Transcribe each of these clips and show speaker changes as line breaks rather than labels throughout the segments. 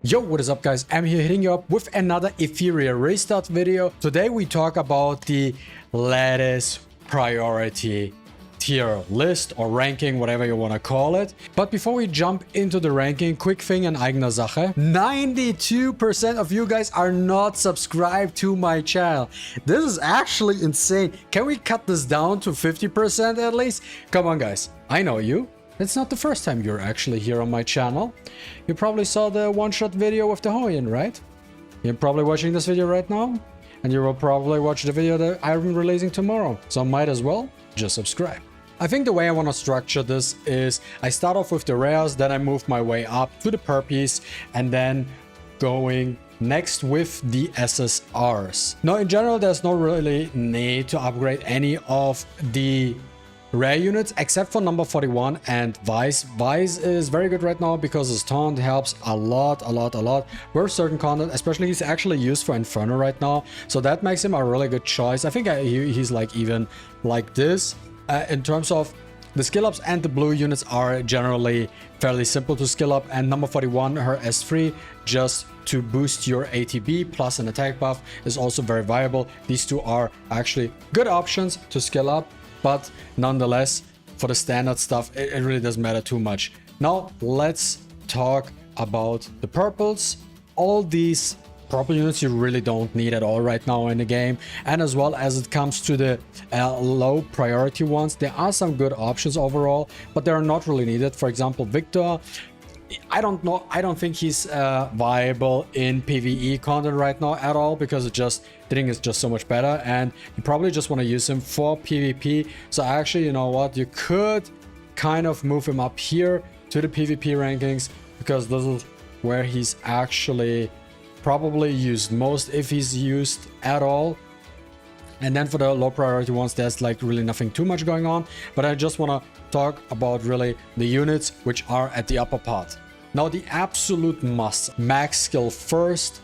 Yo, what is up guys? I'm here hitting you up with another Etheria restart video. Today we talk about the Lattice priority tier list or ranking, whatever you want to call it. But before we jump into the ranking, quick thing in eigener Sache. 92% of you guys are not subscribed to my channel. This is actually insane. Can we cut this down to 50% at least? Come on guys, I know you. It's not the first time you're actually here on my channel. You probably saw the one-shot video with the Hoyan, right? You're probably watching this video right now, and you will probably watch the video that I'm releasing tomorrow. So might as well just subscribe. I think the way I want to structure this is I start off with the rares, then I move my way up to the purpies, and then going next with the SSRs. Now in general, there's no really need to upgrade any of the rare units except for number 41 and Vice. Vice is very good right now because his taunt helps a lot with certain content, especially he's actually used for Inferno right now, so that makes him a really good choice. I think he's like even like this. In terms of the skill ups, and the blue units are generally fairly simple to skill up, and number 41, her S3, just to boost your ATB plus an attack buff, is also very viable. These two are actually good options to skill up. But nonetheless, for the standard stuff, it really doesn't matter too much. Now, let's talk about the purples. All these purple units you really don't need at all right now in the game. And as well as it comes to the low priority ones, there are some good options overall, but they are not really needed. For example, Victor, I don't know. I don't think he's viable in PvE content right now at all, because it just, the thing is just so much better, and you probably just want to use him for PvP. So actually, you know what? You could kind of move him up here to the PvP rankings, because this is where he's actually probably used most, if he's used at all. And then for the low priority ones, there's like really nothing too much going on. But I just want to talk about really the units which are at the upper part. Now the absolute must, max skill first,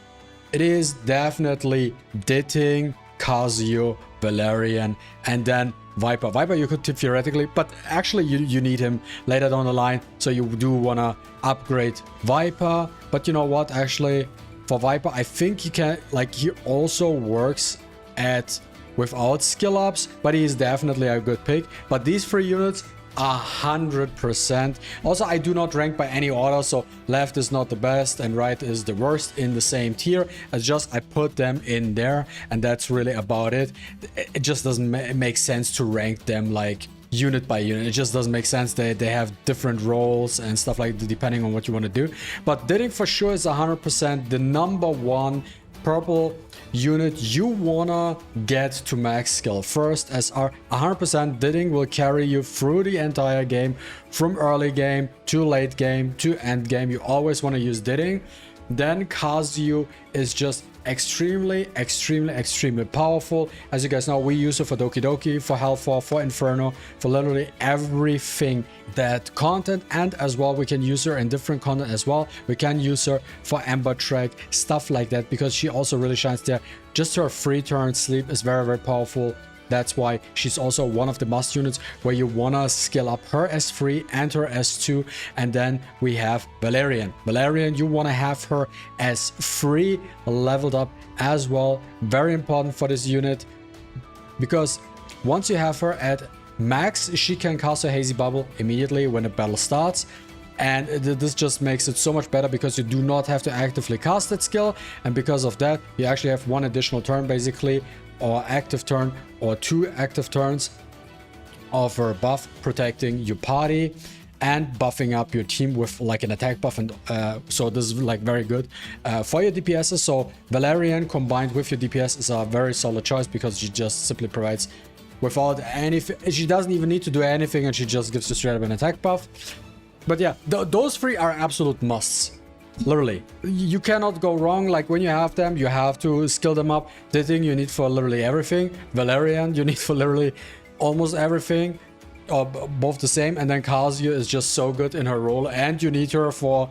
it is definitely Ditting, Casio, Valerian, and then Viper. Viper you could theoretically, but actually you need him later down the line, so you do want to upgrade Viper. But you know what, actually for Viper, I think he can, like, he also works at without skill ups, but he is definitely a good pick. But these three units, 100%. Also, I do not rank by any order, so left is not the best and right is the worst in the same tier. It's just I put them in there, and that's really about it. It just doesn't make sense to rank them like unit by unit. It just doesn't make sense. They have different roles and stuff like that depending on what you want to do. But Ditting for sure is 100% the number one purple unit you wanna get to max skill first. As our 100% Ditting will carry you through the entire game, from early game to late game to end game. You always want to use Ditting. Then Casio is just extremely powerful. As you guys know, we use it for Doki Doki, for Hellfall, for Inferno, for literally everything that content, and as well we can use her in different content as well. We can use her for Ember Track, stuff like that, because she also really shines there. Just her free turn sleep is very powerful. That's why she's also one of the must units where you wanna skill up her S3 and her S2. And then we have Valerian. Valerian, you wanna have her S3 leveled up as well. Very important for this unit, because once you have her at max, she can cast a Hazy Bubble immediately when the battle starts. And this just makes it so much better, because you do not have to actively cast that skill. And because of that, you actually have one additional turn basically, or active turn, or two active turns of her buff, protecting your party and buffing up your team with like an attack buff. And so this is like very good for your DPSs. So Valerian combined with your DPS is a very solid choice, because she just simply provides without anything. She doesn't even need to do anything, and she just gives you straight up an attack buff. But yeah, those three are absolute musts. Literally, you cannot go wrong. Like when you have them, you have to skill them up. Ditting you need for literally everything. Valerian you need for literally almost everything, or both the same. And then Casio is just so good in her role, and you need her for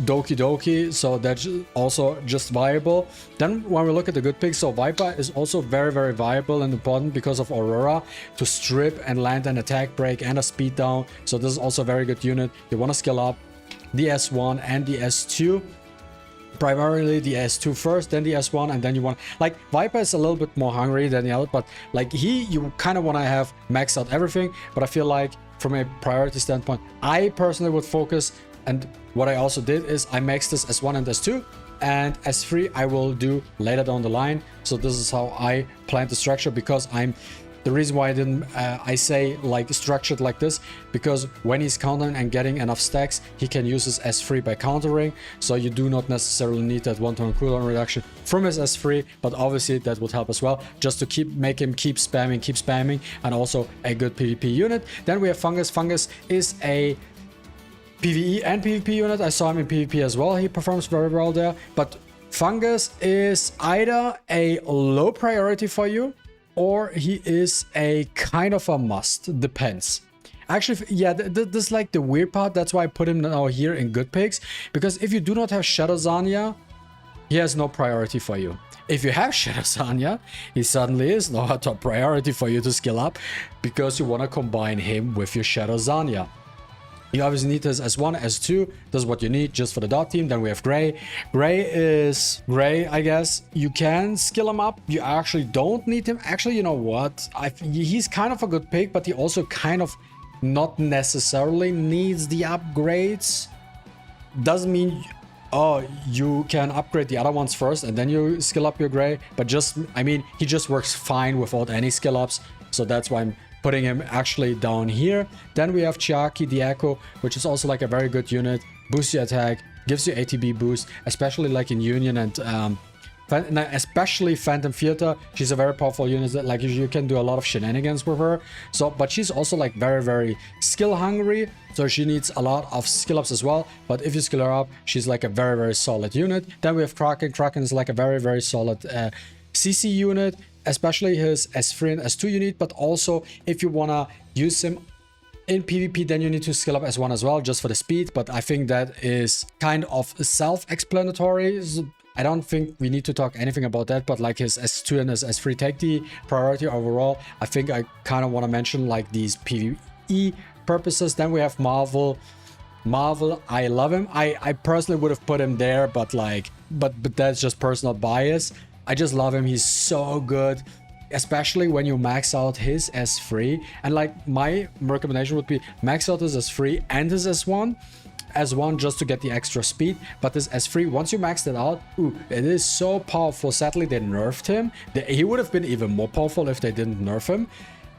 Doki Doki, so that's also just viable. Then when we look at the good picks, so Viper is also very viable and important because of Aurora to strip and land an attack break and a speed down. So this is also a very good unit. You want to skill up the S1 and the S2. primarily the S2 first, then the S1, and then you want, like, Viper is a little bit more hungry than the other, but like you kind of want to have maxed out everything. But I feel like from a priority standpoint, I personally would focus, and what I also did is I maxed this S1 and S2, and S3 I will do later down the line. So this is how I plan the structure, because the reason why I didn't I say like structured like this, because when he's countering and getting enough stacks, he can use his S3 by countering. So you do not necessarily need that one-turn cooldown reduction from his S3, but obviously that would help as well, just to make him keep spamming, and also a good PvP unit. Then we have Fungus. Fungus is a PvE and PvP unit. I saw him in PvP as well. He performs very well there, but Fungus is either a low priority for you, or he is a kind of a must. Depends. Actually, yeah, this is like the weird part. That's why I put him now here in good picks, because if you do not have Shadow SANIA, he has no priority for you. If you have Shadow SANIA, he suddenly is no top priority for you to skill up, because you want to combine him with your Shadow SANIA. You obviously need this S1, S2. This is what you need just for the dot team. Then we have Gray. Gray is Gray, I guess. You can skill him up. You actually don't need him. Actually, you know what? He's kind of a good pick, but he also kind of not necessarily needs the upgrades. Doesn't mean, oh, you can upgrade the other ones first and then you skill up your Gray. But just, I mean, he just works fine without any skill ups. So that's why I'm putting him actually down here. Then we have Chiaki the Echo, which is also like a very good unit. Boosts your attack, gives you ATB boost, especially like in Union and especially Phantom Theater. She's a very powerful unit that like you can do a lot of shenanigans with her. So, but she's also like very skill hungry, so she needs a lot of skill ups as well. But if you skill her up, she's like a very solid unit. Then we have Kraken. Kraken is like a very solid CC unit, especially his S3 and S2 unit. But also if you wanna use him in PvP, then you need to skill up S1 as well, just for the speed. But I think that is kind of self-explanatory. I don't think we need to talk anything about that, but like his S2 and his S3 take the priority overall. I think I kind of want to mention like these PvE purposes. Then we have Marvel. Marvel, I love him. I personally would have put him there, but like, but that's just personal bias. I just love him. He's so good, especially when you max out his S3. And like my recommendation would be max out his S3 and his S1 just to get the extra speed. But this S3, once you maxed it out, ooh, it is so powerful. Sadly, they nerfed him. He would have been even more powerful if they didn't nerf him.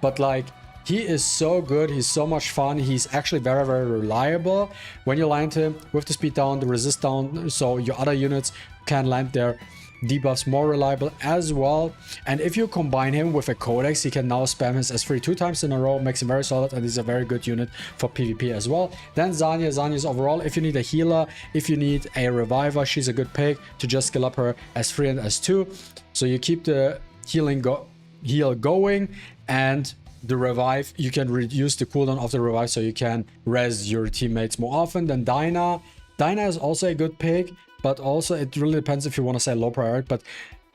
But like, he is so good. He's so much fun. He's actually very reliable. When you land him with the speed down, the resist down, so your other units can land their debuffs more reliable as well. And if you combine him with a Codex, he can now spam his S3 2 times in a row, makes him very solid, and he's a very good unit for PvP as well. Then Zanya. Zanya is overall, if you need a healer, if you need a reviver, she's a good pick to just skill up her S3 and S2. So you keep the heal going, and the revive, you can reduce the cooldown of the revive, so you can res your teammates more often. Then Dinah. Dinah is also a good pick, but also it really depends if you want to say low priority. But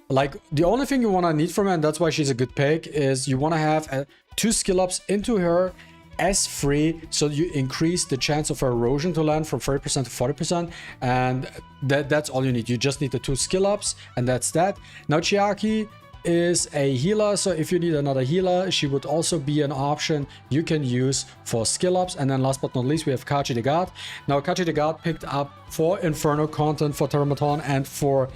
like the only thing you want to need from her, and that's why she's a good pick, is you want to have 2 skill ups into her S3, so you increase the chance of her erosion to land from 30% to 40%, and that's all you need. You just need the 2 skill ups, and that's that. Now Chiaki is a healer, so if you need another healer, she would also be an option you can use for skill ups. And then last but not least, we have Kachi the God. Now Kachi the God picked up for Inferno content for TERRORMATON and for,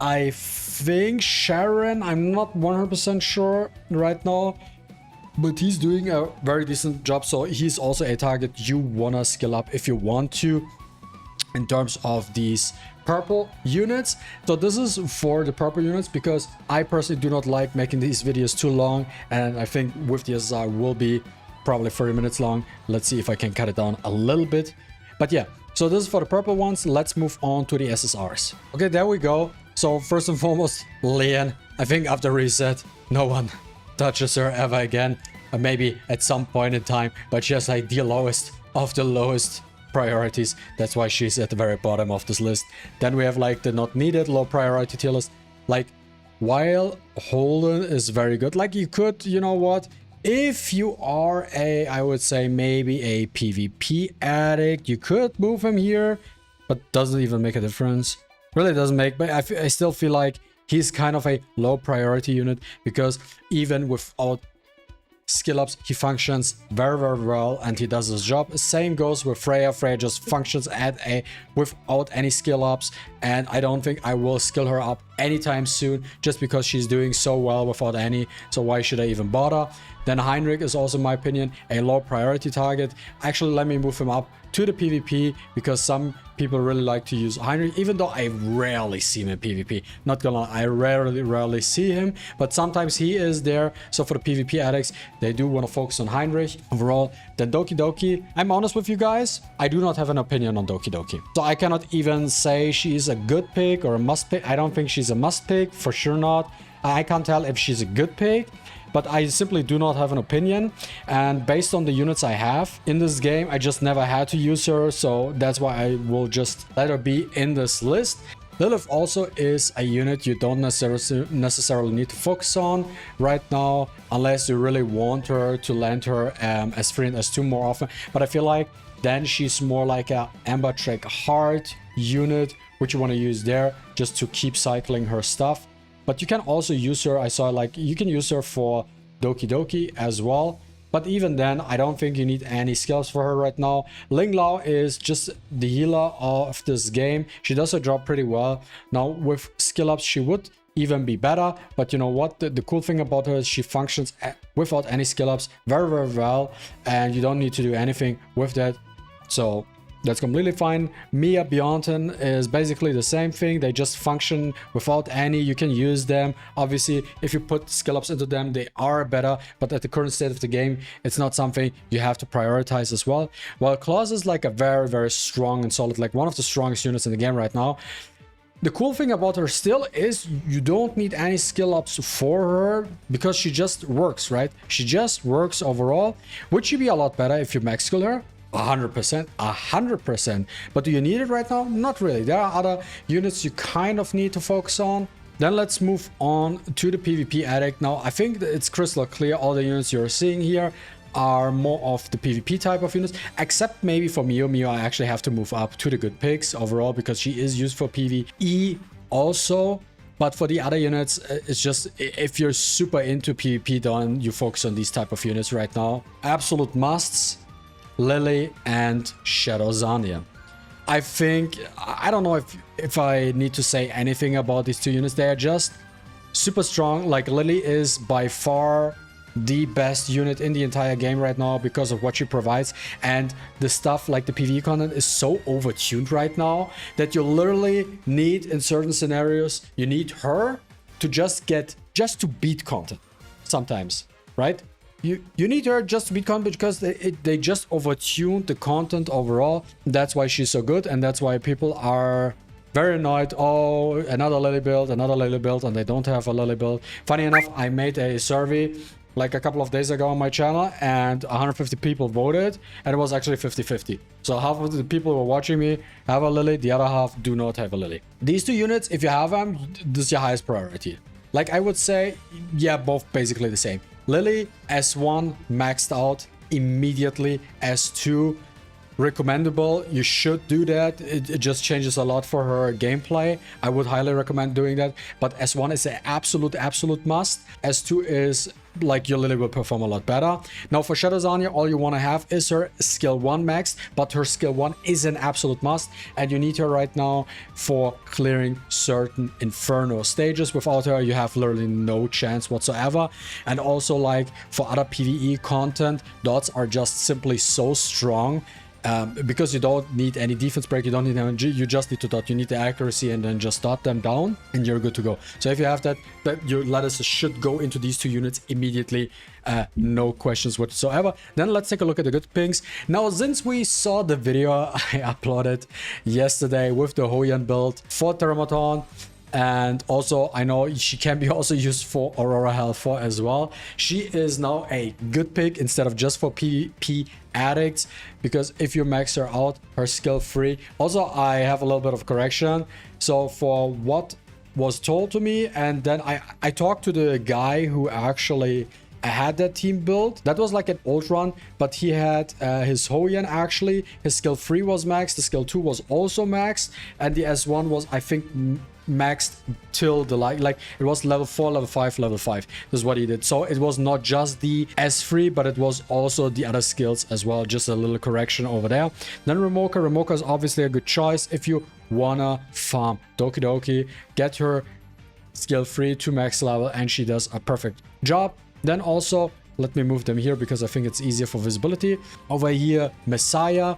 I think, Sharon. I'm not 100% sure right now, but he's doing a very decent job. So he's also a target you wanna skill up if you want to, in terms of these purple units. So this is for the purple units, because I personally do not like making these videos too long, and I think with the SSR will be probably 30 minutes long. Let's see if I can cut it down a little bit. But yeah, so this is for the purple ones. Let's move on to the SSRs. Okay, there we go. So first and foremost, Leon. I think after reset, no one touches her ever again. Maybe at some point in time, but she has like the lowest of the lowest priorities. That's why she's at the very bottom of this list. Then we have like the not needed low priority tier list. Like, while Holden is very good, like you could, you know what, if you are a, I would say maybe a PvP addict, you could move him here, but doesn't even make a difference. Really doesn't make, but I still feel like he's kind of a low priority unit, because even without skill ups, he functions very, very well and he does his job. Same goes with Freya. Freya just functions without any skill ups, and I don't think I will skill her up anytime soon, just because she's doing so well without any. So why should I even bother? Then Heinrich is also, in my opinion, a low priority target. Actually, let me move him up to the PvP, because some people really like to use Heinrich, even though I rarely see him in PvP. Not gonna lie, I rarely see him, but sometimes he is there. So for the PvP addicts, they do want to focus on Heinrich overall. Then Doki Doki, I'm honest with you guys, I do not have an opinion on Doki Doki. So I cannot even say she's a good pick or a must pick. I don't think she's a must pick, for sure not. I can't tell if she's a good pick, but I simply do not have an opinion. And based on the units I have in this game, I just never had to use her, so that's why I will just let her be in this list. Lilith also is a unit you don't necessarily need to focus on right now, unless you really want her to land her as 3 and as 2 more often. But I feel like then she's more like a Amber Track Heart unit, which you want to use there just to keep cycling her stuff. But you can also use her, I saw, like, you can use her for Doki Doki as well. But even then, I don't think you need any skills for her right now. Ling Lao is just the healer of this game. She does her job pretty well. Now, with skill ups, she would even be better. But you know what? The cool thing about her is she functions without any skill ups very, very well. And you don't need to do anything with that. So that's completely fine. Mia Beyonton is basically the same thing. They just function without any. You can use them. Obviously, if you put skill ups into them, they are better. But at the current state of the game, it's not something you have to prioritize as well. While Claus is like a very, very strong and solid, like one of the strongest units in the game right now. The cool thing about her still is you don't need any skill ups for her, because she just works, right? She just works overall. Would she be a lot better if you max skill her? 100%, 100%. But do you need it right now? Not really. There are other units you kind of need to focus on. Then let's move on to the PvP addict. Now, I think that it's crystal clear all the units you're seeing here are more of the PvP type of units, except maybe for Mio. Mio, I actually have to move up to the good picks overall, because she is used for PvE also. But for the other units, it's just, if you're super into PvP, then you focus on these type of units right now. Absolute musts: Lily and Shadow SANIA. I think, I don't know if I need to say anything about these two units. They are just super strong. Like, Lily is by far the best unit in the entire game right now because of what she provides, and the stuff like the PvE content is so overtuned right now that you literally need, in certain scenarios, you need her to just to beat content sometimes, right? You need her just to beat content, because they just overtuned the content overall. That's why she's so good, and that's why people are very annoyed. Oh, another Lily build, and they don't have a Lily build. Funny enough, I made a survey like a couple of days ago on my channel, and 150 people voted, and it was actually 50-50. So half of the people who are watching me have a Lily, the other half do not have a Lily. These two units, if you have them, this is your highest priority. Like, I would say, yeah, both basically the same. Lily, S1, maxed out immediately. S2, recommendable. You should do that. It just changes a lot for her gameplay. I would highly recommend doing that. But S1 is an absolute must. S2 is like, your Lily will perform a lot better. Now for Shadow SANIA, all you want to have is her skill 1 maxed, but her skill 1 is an absolute must, and you need her right now for clearing certain Inferno stages. Without her, you have literally no chance whatsoever. And also, like, for other PvE content, dots are just simply so strong. Because you don't need any defense break, you don't need energy, you just need to dot, you need the accuracy, and then just dot them down and you're good to go. So if you have that, your Lattice should go into these two units immediately, no questions whatsoever. Then let's take a look at the good pings. Now, since we saw the video I uploaded yesterday with the Hoyan build for TERRORMATON, and also I know she can be also used for Aurora Hell 4 as well, she is now a good pick instead of just for PvP addicts, because if you max her out, her skill 3. Also, I have a little bit of correction. So for what was told to me, and then I talked to the guy who actually had that team built. That was like an old run, but he had his Hoyan actually. His skill 3 was maxed, the skill 2 was also maxed, and the S1 was, I think, maxed till the like it was level 4, level 5, level 5. This is what he did. So it was not just the S3, but it was also the other skills as well. Just a little correction over there. Then Remoka is obviously a good choice if you wanna farm Doki Doki. Get her skill 3 to max level, and she does a perfect job. Then also, let me move them here because I think it's easier for visibility. Over here, Messiah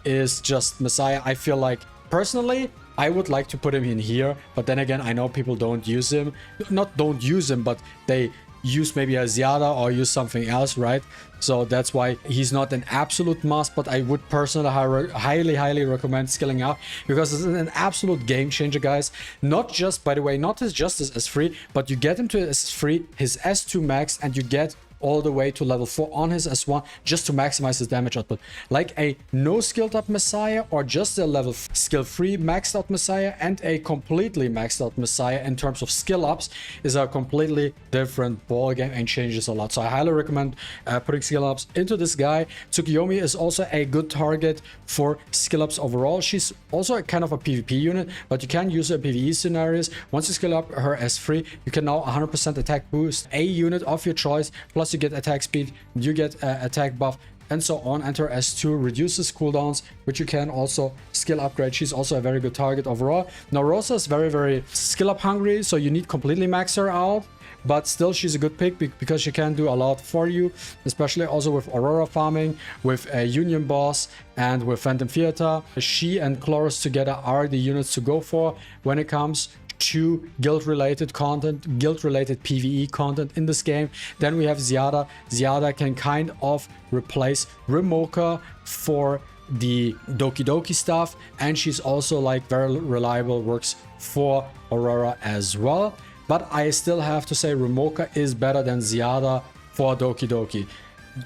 is just Messiah. I feel like, personally, I would like to put him in here, but then again, I know people don't use him. Not don't use him, but they use maybe a Ziada or use something else, right? So that's why he's not an absolute must, but I would personally highly recommend skilling up, because it's an absolute game changer, guys. Not just, by the way, not just as S3, but you get him to S3, his S2 max, and you get all the way to level 4 on his S1 just to maximize his damage output. Like a no skilled up Messiah, or just a level skill 3 maxed out Messiah and a completely maxed out Messiah in terms of skill ups is a completely different ball game and changes a lot. So I highly recommend putting skill ups into this guy. Tsukiyomi is also a good target for skill ups overall. She's also a kind of a PvP unit, but you can use her in PvE scenarios. Once you skill up her S3, you can now 100% attack boost a unit of your choice, plus you get attack speed, you get attack buff, and so on. Enter S2 reduces cooldowns, which you can also skill upgrade. She's also a very good target overall. Now Rosa is very skill up hungry, so you need completely max her out, but still she's a good pick because she can do a lot for you, especially also with Aurora farming, with a Union Boss, and with Phantom Theater. She and Chloris together are the units to go for when it comes to guild-related content, guild-related PvE content in this game. Then we have Ziada. Ziada can kind of replace Remoka for the Doki Doki stuff, and she's also like very reliable, works for Aurora as well. But I still have to say Remoka is better than Ziada for Doki Doki.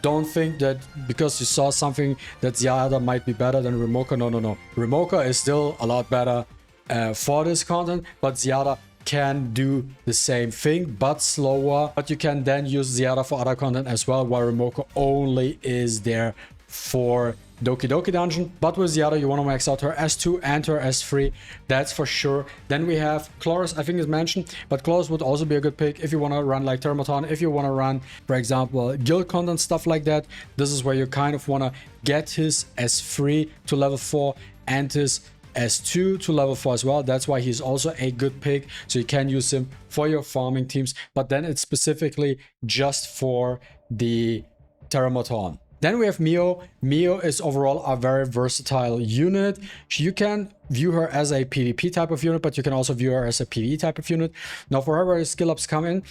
Don't think that because you saw something that Ziada might be better than Remoka. No. Remoka is still a lot better for this content, but Ziada can do the same thing but slower. But you can then use Ziada for other content as well, while Remoka only is there for Doki Doki Dungeon. But with Ziada, you want to max out her S2 and her S3, that's for sure. Then we have Chloris, I think is mentioned, but Chloris would also be a good pick if you want to run like TERRORMATON, if you want to run, for example, guild content, stuff like that. This is where you kind of want to get his S3 to level 4 and his S2 to level 4 as well. That's why he's also a good pick, so you can use him for your farming teams, but then it's specifically just for the TERRORMATON. Then we have Mio. Mio is overall a very versatile unit. You can view her as a PvP type of unit, but you can also view her as a PvE type of unit. Now for her, where skill ups come in,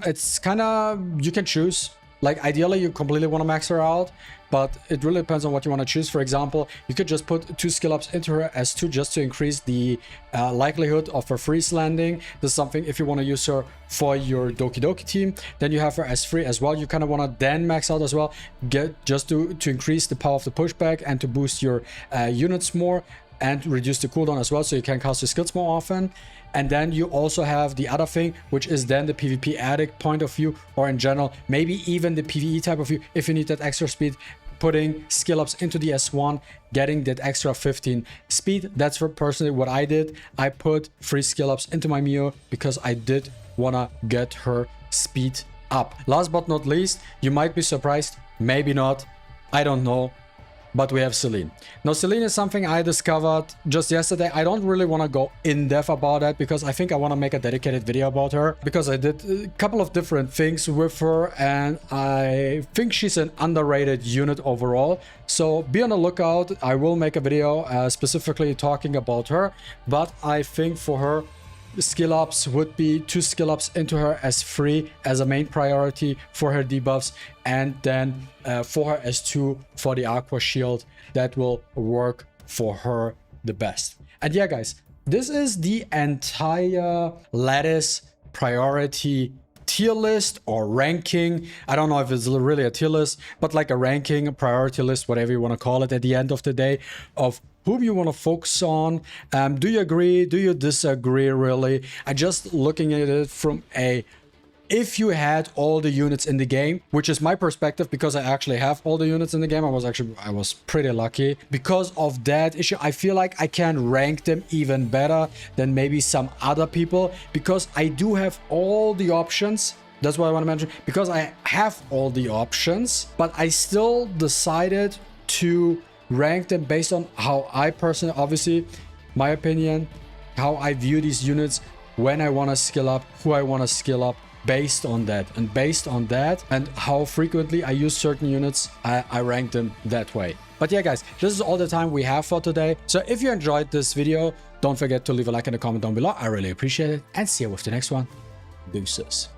it's kind of, you can choose. Like ideally you completely want to max her out, but it really depends on what you want to choose. For example, you could just put 2 skill ups into her S2 just to increase the likelihood of her freeze landing. This is something if you want to use her for your Doki Doki team. Then you have her S3 as well. You kind of want to then max out as well, get just to increase the power of the pushback and to boost your units more and reduce the cooldown as well, so you can cast your skills more often. And then you also have the other thing, which is then the PvP addict point of view, or in general, maybe even the PvE type of view. If you need that extra speed, putting skill ups into the S1, getting that extra 15 speed. That's personally what I did. I put 3 skill ups into my Mio because I did want to get her speed up. Last but not least, you might be surprised, maybe not, I don't know, but we have Celine. Now Celine is something I discovered just yesterday. I don't really want to go in depth about that because I think I want to make a dedicated video about her, because I did a couple of different things with her and I think she's an underrated unit overall. So be on the lookout. I will make a video specifically talking about her, but I think for her, skill ups would be 2 skill ups into her S3 as a main priority for her debuffs, and then for her S2 for the Aqua Shield. That will work for her the best. And yeah, guys, this is the entire Lattice priority tier list or ranking. I don't know if it's really a tier list, but like a ranking, a priority list, whatever you want to call it at the end of the day, of whom you want to focus on. Do you agree? Do you disagree, really? I just looking at it from a if you had all the units in the game, which is my perspective because I actually have all the units in the game. I was pretty lucky. Because of that issue, I feel like I can rank them even better than maybe some other people, because I do have all the options. That's what I want to mention, because I have all the options, but I still decided to rank them based on how I personally, obviously, my opinion, how I view these units, when I want to skill up, who I want to skill up, based on that. And based on that and how frequently I use certain units, I rank them that way. But yeah, guys, this is all the time we have for today. So if you enjoyed this video, don't forget to leave a like and a comment down below. I really appreciate it. And see you with the next one. Deuces.